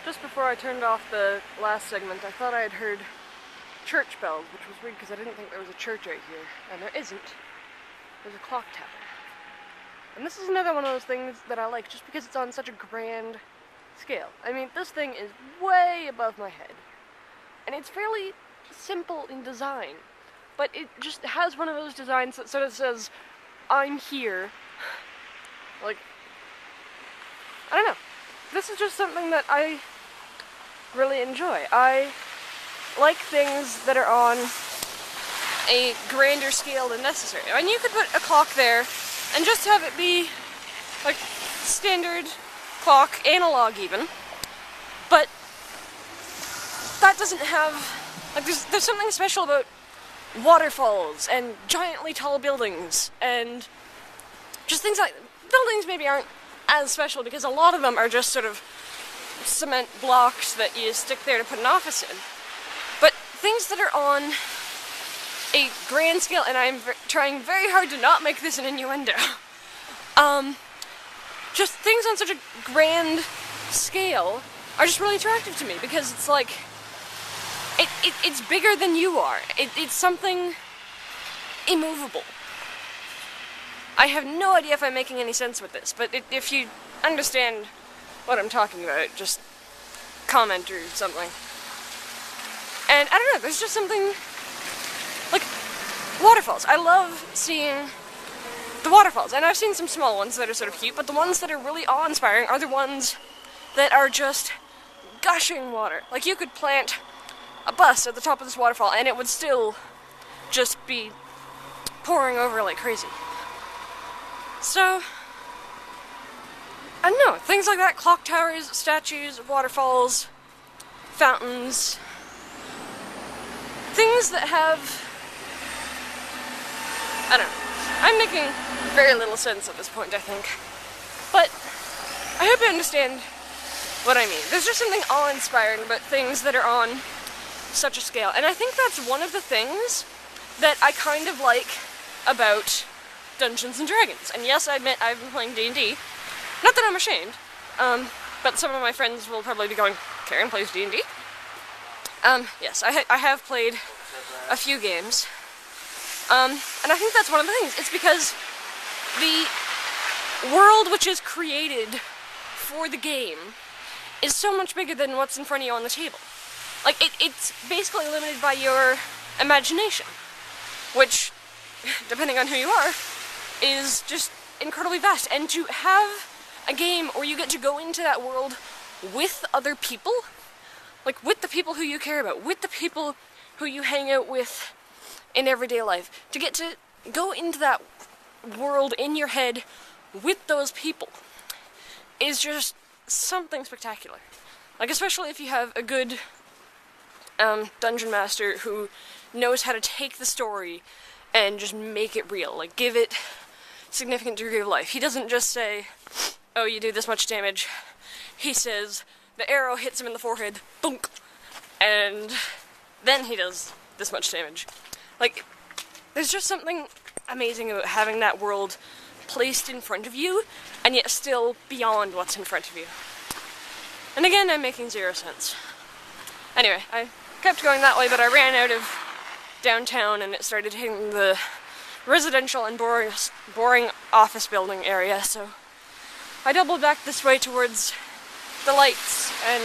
Just before I turned off the last segment, I thought I had heard church bells, which was weird because I didn't think there was a church right here. And there isn't. There's a clock tower. And this is another one of those things that I like just because it's on such a grand scale. I mean, this thing is way above my head. And it's fairly simple in design. But it just has one of those designs that sort of says, I'm here. Like, I don't know. This is just something that I really enjoy. I like things that are on a grander scale than necessary. I mean, you could put a clock there and just have it be like standard clock, analog even, but that doesn't have, like, there's something special about waterfalls and giantly tall buildings and just things like, buildings maybe aren't as special because a lot of them are just sort of cement blocks that you stick there to put an office in. But things that are on a grand scale, and I'm trying very hard to not make this an innuendo, just things on such a grand scale are just really attractive to me because it's like, it's bigger than you are. It's something immovable. I have no idea if I'm making any sense with this, but if you understand what I'm talking about, just comment or something. And I don't know, there's just something, like, waterfalls. I love seeing the waterfalls, and I've seen some small ones that are sort of cute, but the ones that are really awe-inspiring are the ones that are just gushing water. Like, you could plant a bus at the top of this waterfall, and it would still just be pouring over like crazy. So, I don't know, things like that, clock towers, statues, waterfalls, fountains, things that have, I don't know, I'm making very little sense at this point, I think, but I hope you understand what I mean. There's just something awe-inspiring about things that are on such a scale, and I think that's one of the things that I kind of like about Dungeons and Dragons. And yes, I admit I've been playing D&D. Not that I'm ashamed, but some of my friends will probably be going, Karen plays D&D? Yes, I have played a few games. And I think that's one of the things. It's because the world which is created for the game is so much bigger than what's in front of you on the table. Like, it's basically limited by your imagination, which, depending on who you are, is just incredibly vast. And to have a game where you get to go into that world with other people, like with the people who you care about, with the people who you hang out with in everyday life, to get to go into that world in your head with those people is just something spectacular. Like, especially if you have a good dungeon master who knows how to take the story and just make it real, like give it significant degree of life. He doesn't just say, oh, you do this much damage. He says, the arrow hits him in the forehead, thunk, and then he does this much damage. Like, there's just something amazing about having that world placed in front of you, and yet still beyond what's in front of you. And again, I'm making zero sense. Anyway, I kept going that way, but I ran out of downtown and it started hitting the residential and boring office building area, so I doubled back this way towards the lights and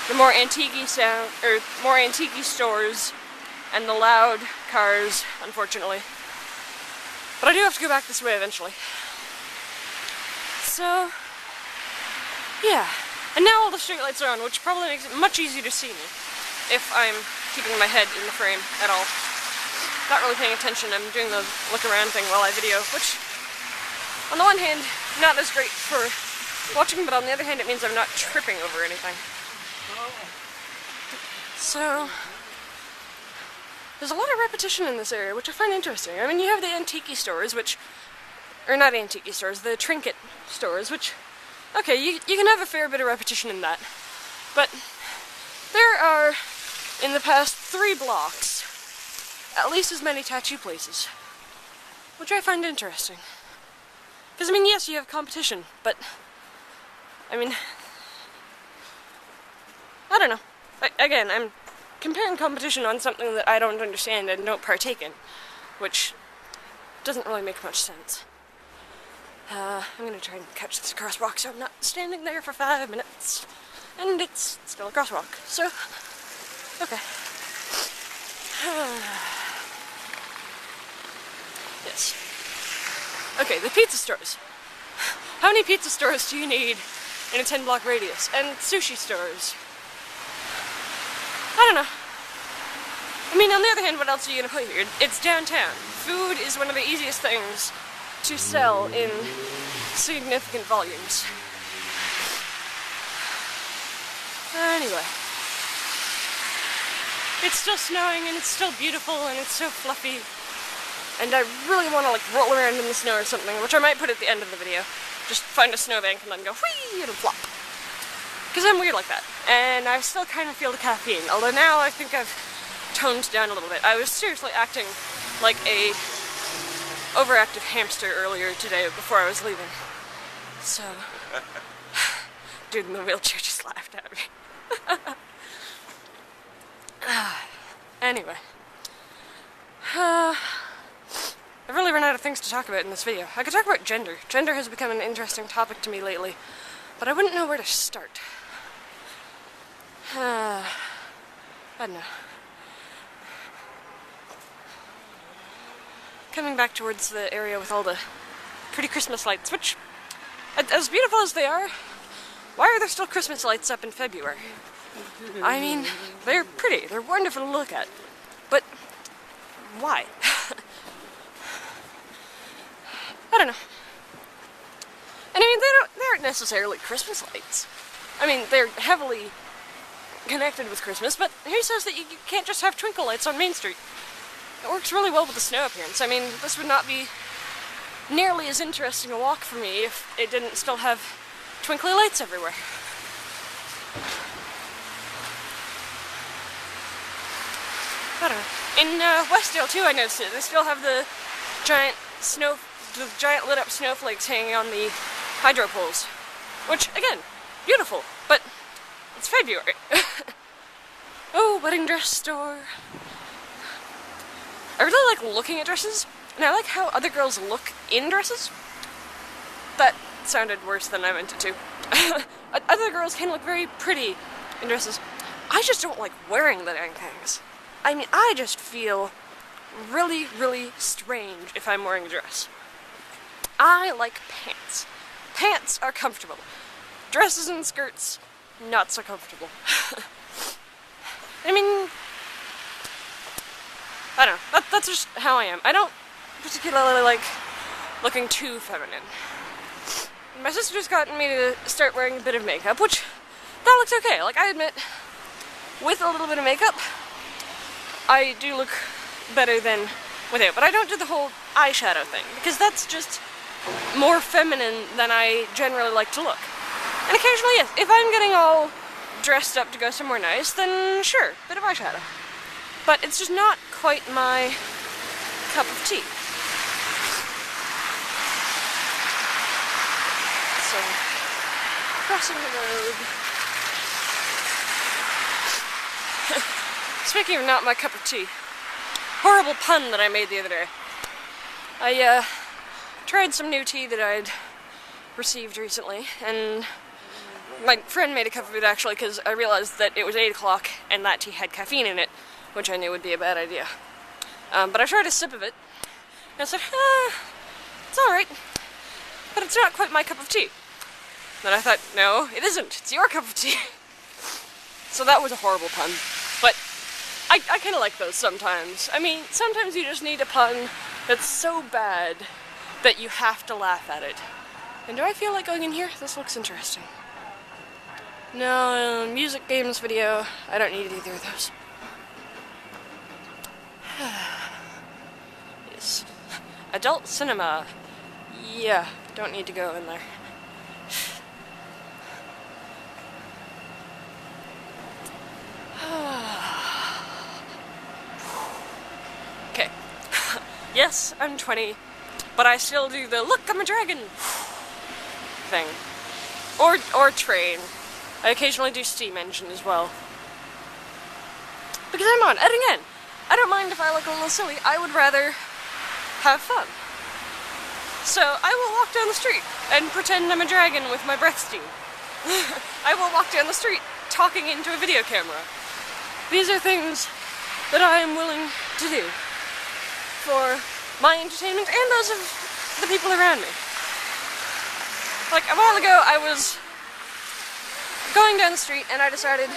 the more antique-y sound, or more antique-y stores and the loud cars, unfortunately. But I do have to go back this way eventually. So, yeah. And now all the streetlights are on, which probably makes it much easier to see me if I'm keeping my head in the frame at all. Not really paying attention, I'm doing the look around thing while I video, which, on the one hand, not as great for watching, but on the other hand, it means I'm not tripping over anything. So, there's a lot of repetition in this area, which I find interesting. I mean, you have the antique stores, which, or not antique stores, the trinket stores, which, okay, you can have a fair bit of repetition in that. But there are, in the past 3 blocks, at least as many tattoo places, which I find interesting. Because, I mean, yes, you have competition, but, I mean, don't know. Again, I'm comparing competition on something that I don't understand and don't partake in, which doesn't really make much sense. I'm gonna try and catch this crosswalk so I'm not standing there for 5 minutes. And it's still a crosswalk, so, okay. Yes. Okay, the pizza stores. How many pizza stores do you need in a 10-block radius? And sushi stores. I don't know. I mean, on the other hand, what else are you gonna put here? It's downtown. Food is one of the easiest things to sell in significant volumes. Anyway. It's still snowing and it's still beautiful and it's so fluffy. And I really want to like roll around in the snow or something, which I might put at the end of the video. Just find a snowbank and then go whee, it'll flop. Because I'm weird like that. And I still kind of feel the caffeine, although now I think I've toned down a little bit. I was seriously acting like a overactive hamster earlier today before I was leaving. So, dude in the wheelchair just laughed at me. Anyway. I've really run out of things to talk about in this video. I could talk about gender. Gender has become an interesting topic to me lately, but I wouldn't know where to start. I don't know. Coming back towards the area with all the pretty Christmas lights, which, as beautiful as they are, why are there still Christmas lights up in February? I mean, they're pretty, they're wonderful to look at, but why? I don't know. And I mean, they aren't necessarily Christmas lights. I mean, they're heavily connected with Christmas, but who says that you can't just have twinkle lights on Main Street? It works really well with the snow appearance. I mean, this would not be nearly as interesting a walk for me if it didn't still have twinkly lights everywhere. I don't know. In Westdale too, I noticed it. They still have the giant lit up snowflakes hanging on the hydro poles. Which, again, beautiful, but it's February. Oh, wedding dress store. I really like looking at dresses, and I like how other girls look in dresses. That sounded worse than I meant it to. Other girls can look very pretty in dresses. I just don't like wearing the dang things. I mean, I just feel really, really strange if I'm wearing a dress. I like pants. Pants are comfortable. Dresses and skirts, not so comfortable. I mean, I don't know. That's just how I am. I don't particularly like looking too feminine. My sister's gotten me to start wearing a bit of makeup, which, that looks okay. Like, I admit, with a little bit of makeup, I do look better than without. But I don't do the whole eyeshadow thing, because that's just more feminine than I generally like to look. And occasionally, yes, if I'm getting all dressed up to go somewhere nice, then sure, bit of eyeshadow. But it's just not quite my cup of tea. So, crossing the road. Speaking of not my cup of tea, horrible pun that I made the other day. I tried some new tea that I'd received recently, and my friend made a cup of it actually because I realized that it was 8 o'clock and that tea had caffeine in it, which I knew would be a bad idea. But I tried a sip of it, and I said, it's alright, but it's not quite my cup of tea. Then I thought, no, it isn't, it's your cup of tea. So that was a horrible pun, but I kind of like those sometimes. I mean, sometimes you just need a pun that's so bad that you have to laugh at it. And do I feel like going in here? This looks interesting. No, music, games, video, I don't need either of those. Yes. Adult cinema. Yeah, don't need to go in there. Okay. Yes, I'm 20, but I still do the look, I'm a dragon thing. Or train. I occasionally do steam engine as well. Because I'm on, and again, I don't mind if I look a little silly, I would rather have fun. So I will walk down the street and pretend I'm a dragon with my breath steam. I will walk down the street talking into a video camera. These are things that I am willing to do for my entertainment and those of the people around me. Like, a while ago, I was going down the street and I decided,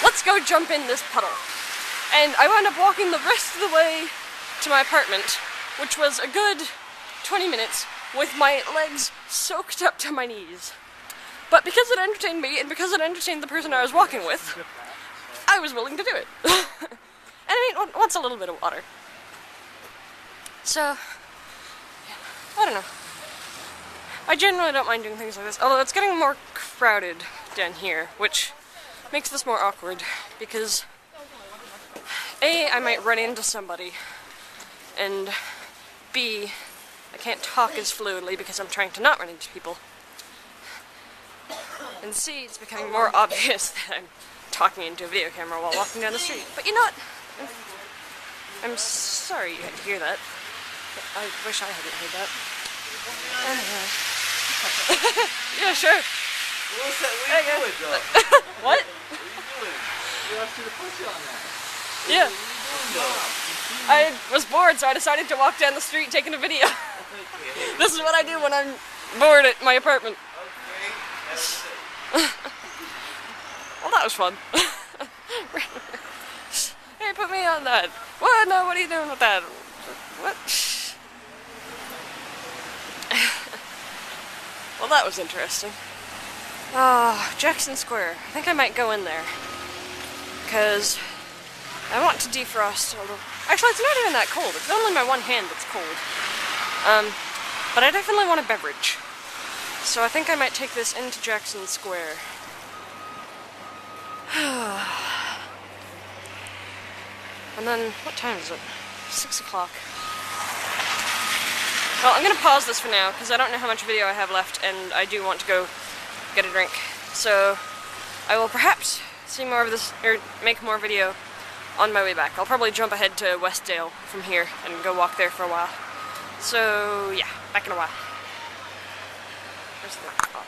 let's go jump in this puddle. And I wound up walking the rest of the way to my apartment, which was a good 20 minutes, with my legs soaked up to my knees. But because it entertained me, and because it entertained the person I was walking with, I was willing to do it. And I mean, what's a little bit of water? So, I don't know. I generally don't mind doing things like this, although it's getting more crowded down here, which makes this more awkward, because A, I might run into somebody, and B, I can't talk as fluidly because I'm trying to not run into people. And C, it's becoming more obvious that I'm talking into a video camera while walking down the street. But you know what? I'm sorry you had to hear that. I wish I hadn't heard that. Yeah, sure. What was that? What are you doing, though? What? What are you doing? You asked me to put you on that. Yeah. What are you doing, though? I was bored, so I decided to walk down the street taking a video. Okay. This is what I do when I'm bored at my apartment. Okay. Well, that was fun. Hey, put me on that. What? No, what are you doing with that? What? Well, that was interesting. Jackson Square. I think I might go in there. Because I want to defrost a little. Actually, it's not even that cold. It's only my one hand that's cold. But I definitely want a beverage. So I think I might take this into Jackson Square. And then, what time is it? 6 o'clock. Well, I'm going to pause this for now, because I don't know how much video I have left, and I do want to go get a drink. So, I will perhaps see more of this, or make more video on my way back. I'll probably jump ahead to Westdale from here, and go walk there for a while. So, yeah, back in a while. Where's the laptop?